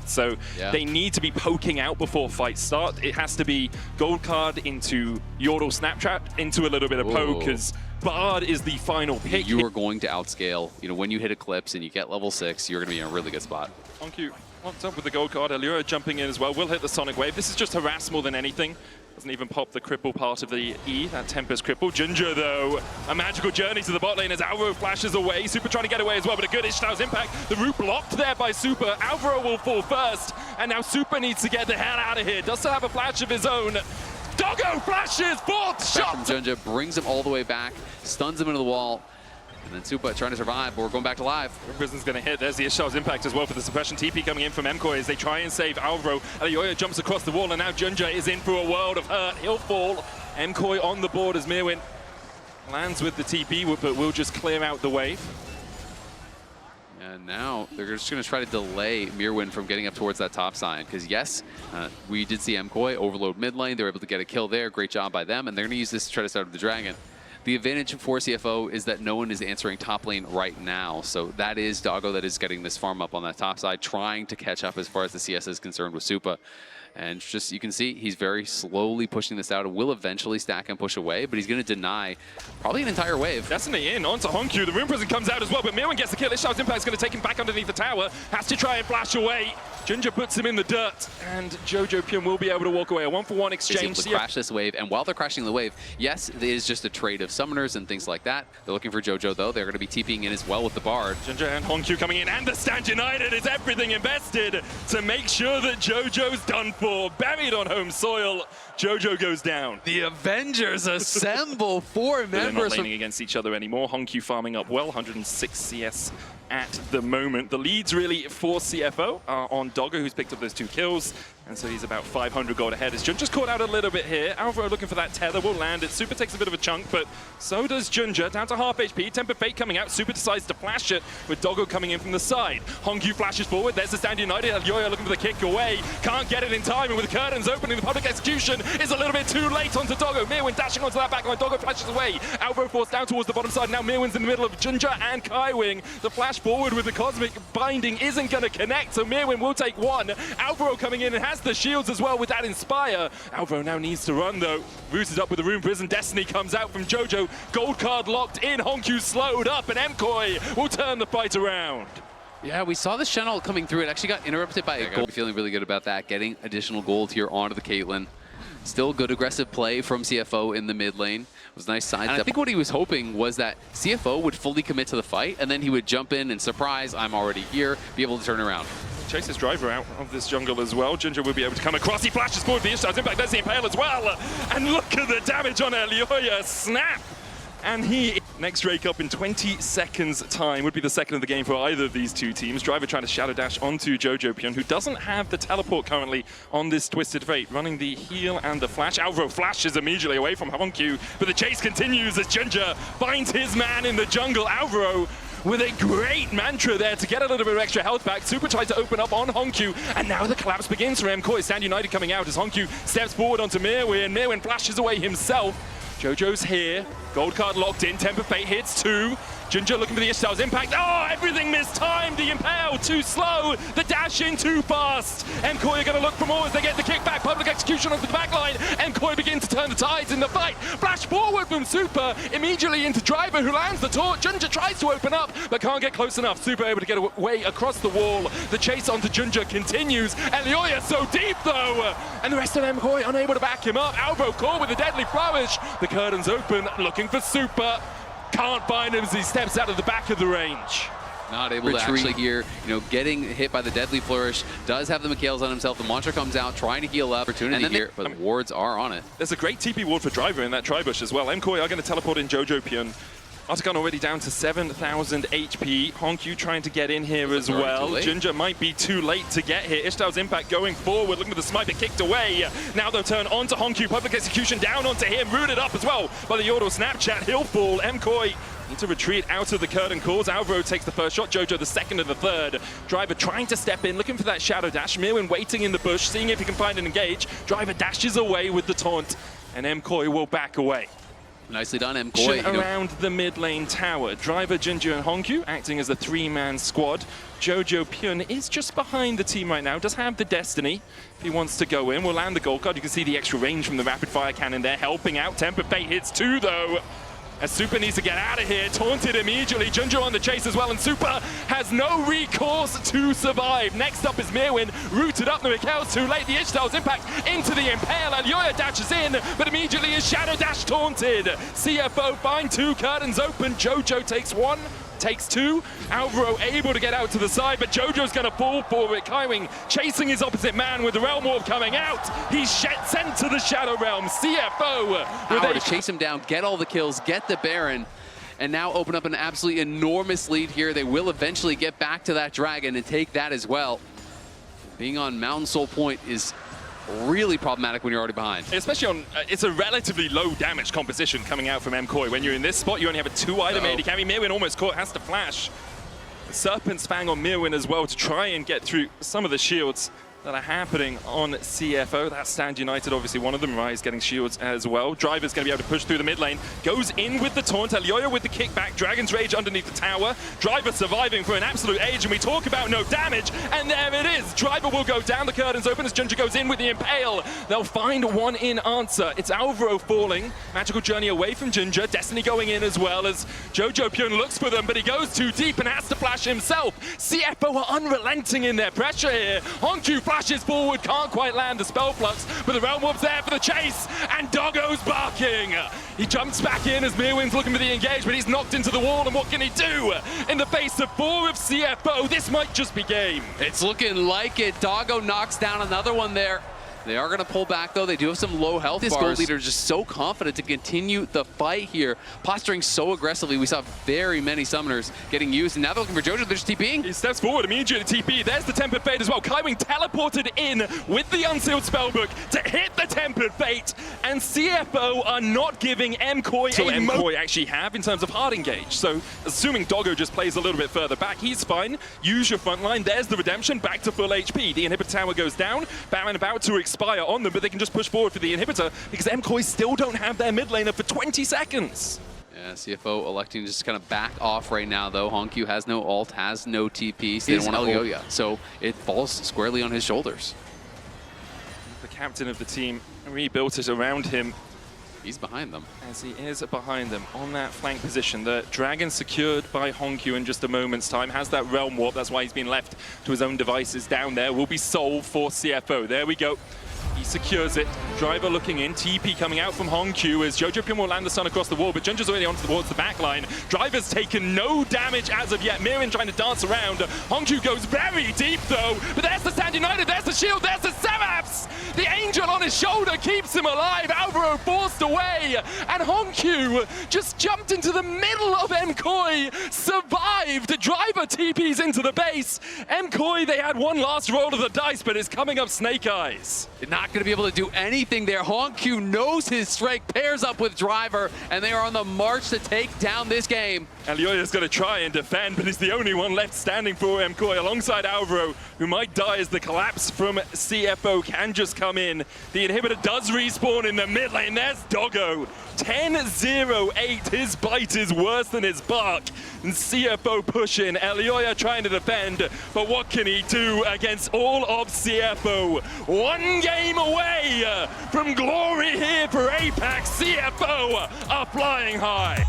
fight. So they need to be poking out before fights start. It has to be gold card into Yordle Snapchat into a little bit of poke, because Bard is the final pick. You are going to outscale. You know, when you hit Eclipse and you get level 6, you're going to be in a really good spot. Honku locked up with the gold card. Allura jumping in as well. Will hit the Sonic Wave. This is just harass more than anything. Doesn't even pop the cripple part of the E, that Tempest cripple. Ginger, though, a magical journey to the bot lane as Alvaro flashes away. Super trying to get away as well, but a good Ishtar's impact. The root blocked there by Super. Alvaro will fall first, and now Super needs to get the hell out of here. Does still have a flash of his own. Doggo flashes, fourth shot! From Ginger brings him all the way back, stuns him into the wall. And then Super trying to survive, but we're going back to live. Prison's going to hit. There's the Ishtar's impact as well for the suppression. TP coming in from MKOI as they try and save Alvaro. Alioya jumps across the wall, and now Ginger is in for a world of hurt. He'll fall. MKOI on the board as Mirwin lands with the TP, but will just clear out the wave. And now they're just going to try to delay Mirwin from getting up towards that top side. Because yes, we did see MKOI overload mid lane. They were able to get a kill there. Great job by them. And they're going to use this to try to start the dragon. The advantage for CFO is that no one is answering top lane right now. So that is Doggo that is getting this farm up on that top side, trying to catch up as far as the CS is concerned with Supa. And just, you can see, he's very slowly pushing this out. It will eventually stack and push away, but he's going to deny probably an entire wave. Destiny in onto Honku. The Rune Prison comes out as well, but Mirwin gets the kill. Ishtar's impact is going to take him back underneath the tower. Has to try and flash away. Ginger puts him in the dirt, and Jojo Pyun will be able to walk away. A 1-for-1 exchange. He's able to crash this wave, and while they're crashing the wave, yes, it is just a trade of summoners and things like that. They're looking for Jojo, though. They're going to be TPing in as well with the Bard. Ginger and Honku coming in, and the Stand United is everything invested to make sure that Jojo's done for. Buried on home soil, Jojo goes down. The Avengers assemble 4 members. They're not laning against each other anymore. Honku farming up well, 106 CS at the moment. The leads really for CFO are on Doggo, who's picked up those 2 kills. And so he's about 500 gold ahead. As Junger's caught out a little bit here. Alvaro looking for that tether, will land it. Super takes a bit of a chunk, but so does Ginger. Down to half HP. Temper Fate coming out. Super decides to flash it with Doggo coming in from the side. Honku flashes forward. There's the Stand United. Alioya looking for the kick away. Can't get it in time, and with the curtains opening, the public execution is a little bit too late onto Doggo. Mirwin dashing onto that backline. Doggo flashes away. Alvaro forced down towards the bottom side. Now Mirwin's in the middle of Ginger and Kaiwing. The flash forward with the Cosmic Binding isn't going to connect, so Mirwin will take 1. Alvaro coming in and has the shields as well with that Inspire. Alvaro now needs to run, though. Rooted up with the Rune Prison. Destiny comes out from Jojo. Gold card locked in. Honku slowed up, and MKOI will turn the fight around. Yeah, we saw this channel coming through. It actually got interrupted by a gold. Feeling really good about that. Getting additional gold here onto the Caitlyn. Still good aggressive play from CFO in the mid lane. It was a nice side step. I think what he was hoping was that CFO would fully commit to the fight, and then he would jump in and surprise, I'm already here, be able to turn around. Chase his driver out of this jungle as well. Ginger will be able to come across. He flashes forward for the Ishtar's impact. There's the Impale as well. And look at the damage on Alioya. Snap! And he, next Drake up in 20 seconds time, would be the second of the game for either of these 2 teams. Driver trying to shadow dash onto Jojo Pyun, who doesn't have the teleport currently on this Twisted Fate. Running the heal and the flash. Alvaro flashes immediately away from Honku, but the chase continues as Ginger finds his man in the jungle. Alvaro with a great mantra there to get a little bit of extra health back. Super tries to open up on Honku, and now the collapse begins for MKOI. Stand United coming out as Honku steps forward onto Mirwin. Mirwin flashes away himself. Jojo's here. Gold card locked in. Temper Fate hits 2. Ginger looking for the Ishtar's impact. Oh, everything mistimed. The Impale too slow. The dash in too fast. MKOI are going to look for more as they get the kickback. Public execution onto the backline. MKOI begin to turn the tides in the fight. Flash forward from Super. Immediately into Driver, who lands the taunt. Ginger tries to open up, but can't get close enough. Super able to get away across the wall. The chase onto Ginger continues. Alioya so deep, though. And the rest of MKOI unable to back him up. Alvaro caught with a deadly flourish. The curtains open, looking for Super. Can't bind him as he steps out of the back of the range. Not able to actually here, getting hit by the deadly flourish. Does have the Mikhails on himself. The Mantra comes out, trying to heal up. Opportunity here, but wards are on it. There's a great TP ward for Driver in that Tribush as well. MKOI are going to teleport in Jojo Pyun. Artican already down to 7,000 HP. Honku trying to get in here as well. Ginger might be too late to get here. Ishtar's impact going forward, looking for the smite, but kicked away. Now they'll turn onto Honku. Public execution down onto him, rooted up as well by the Yordle Snapchat. He'll fall. MKOI need to retreat out of the curtain calls. Alvaro takes the first shot, Jojo the second and the third. Driver trying to step in, looking for that shadow dash. Mirwin waiting in the bush, seeing if he can find an engage. Driver dashes away with the taunt, and MKOI will back away. Nicely done, MKOI. Around the mid lane tower. Driver, Ginger, and Hongkyu acting as the three-man squad. Jojo Pyun is just behind the team right now, does have the Destiny. If he wants to go in, will land the gold card. You can see the extra range from the rapid fire cannon there, helping out. Temper Fate hits 2 though. As Super needs to get out of here, taunted immediately. Junjo on the chase as well, and Super has no recourse to survive. Next up is Mirwin, rooted up. The Mikhail's too late. The Ishtal's impact into the Impale. Alioya dashes in, but immediately is Shadow Dash taunted. CFO find 2 curtains open. Jojo takes 1. Takes 2. Alvaro able to get out to the side, but Jojo's going to fall for it. Kaiwing chasing his opposite man with the Realm Warp coming out. He's sent to the Shadow Realm. CFO power to chase him down, get all the kills, get the Baron, and now open up an absolutely enormous lead here. They will eventually get back to that Dragon and take that as well. Being on Mountain Soul Point is really problematic when you're already behind. Especially on, it's a relatively low damage composition coming out from MKOI. When you're in this spot, you only have a 2-item AD carry. Mirwin almost caught, has to flash. Serpent's Fang on Mirwin as well to try and get through some of the shields that are happening on CFO. That's Stand United, obviously one of them. Rise getting shields as well. Driver's going to be able to push through the mid lane. Goes in with the taunt. Alioya with the kickback. Dragon's Rage underneath the tower. Driver surviving for an absolute age, and we talk about no damage, and there it is. Driver will go down. The curtains open as Ginger goes in with the Impale. They'll find one in answer. It's Alvaro falling. Magical Journey away from Ginger. Destiny going in as well as Jojo Pyun looks for them, but he goes too deep and has to flash himself. CFO are unrelenting in their pressure here. Hongkyu flashes forward, can't quite land the spell flux, but the Realm Warp's there for the chase, and Doggo's barking. He jumps back in as Mirwin's looking for the engage, but he's knocked into the wall, and what can he do? In the face of 4 of CFO, this might just be game. It's looking like it. Doggo knocks down another one there. They are going to pull back, though. They do have some low health bars. This gold leader is just so confident to continue the fight here, posturing so aggressively. We saw very many summoners getting used, and now they're looking for Jojo. They're just TPing. He steps forward, immediately TP. There's the Tempered Fate as well. Kaiwing teleported in with the Unsealed Spellbook to hit the Tempered Fate, and CFO are not giving MKOI so MKOI actually have in terms of hard engage. So, assuming Doggo just plays a little bit further back, he's fine. Use your front line. There's the redemption, back to full HP. The inhibitor tower goes down. Baron about to expire on them, but they can just push forward for the inhibitor because MKOI still don't have their mid laner for 20 seconds. Yeah, CFO electing to just kind of back off right now, though. Hongkyu has no ult, has no TP, so they don't want to Alioya. So it falls squarely on his shoulders. The captain of the team rebuilt it around him. He's behind them. As he is behind them on that flank position. The Dragon secured by Hongkyu in just a moment's time. Has that Realm Warp. That's why he's been left to his own devices down there. Will be solved for CFO. There we go. He secures it. Driver looking in. TP coming out from Hongkyu as Jojo Pyun will land the stun across the wall, but Junja's already onto towards the back line. Driver's taken no damage as of yet. Mirwin trying to dance around. Hongkyu goes very deep though, but there's the Stand United, there's the shield, there's the Seraphs! The Angel on his shoulder keeps him alive. Alvaro forced away, and Hongkyu just jumped into the middle of MKOI, survived. Driver TPs into the base. MKOI, they had one last roll of the dice, but it's coming up Snake Eyes. Not going to be able to do anything there. Hongkyu knows his strength, pairs up with Driver, and they are on the march to take down this game. Alioya's going to try and defend, but he's the only one left standing for MKOI alongside Alvaro, who might die as the collapse from CFO can just come in. The inhibitor does respawn in the mid lane. There's Doggo. 10-0-8. His bite is worse than his bark. And CFO pushing. Alioya trying to defend, but what can he do against all of CFO? One game away from glory here for Apex. CFO are flying high.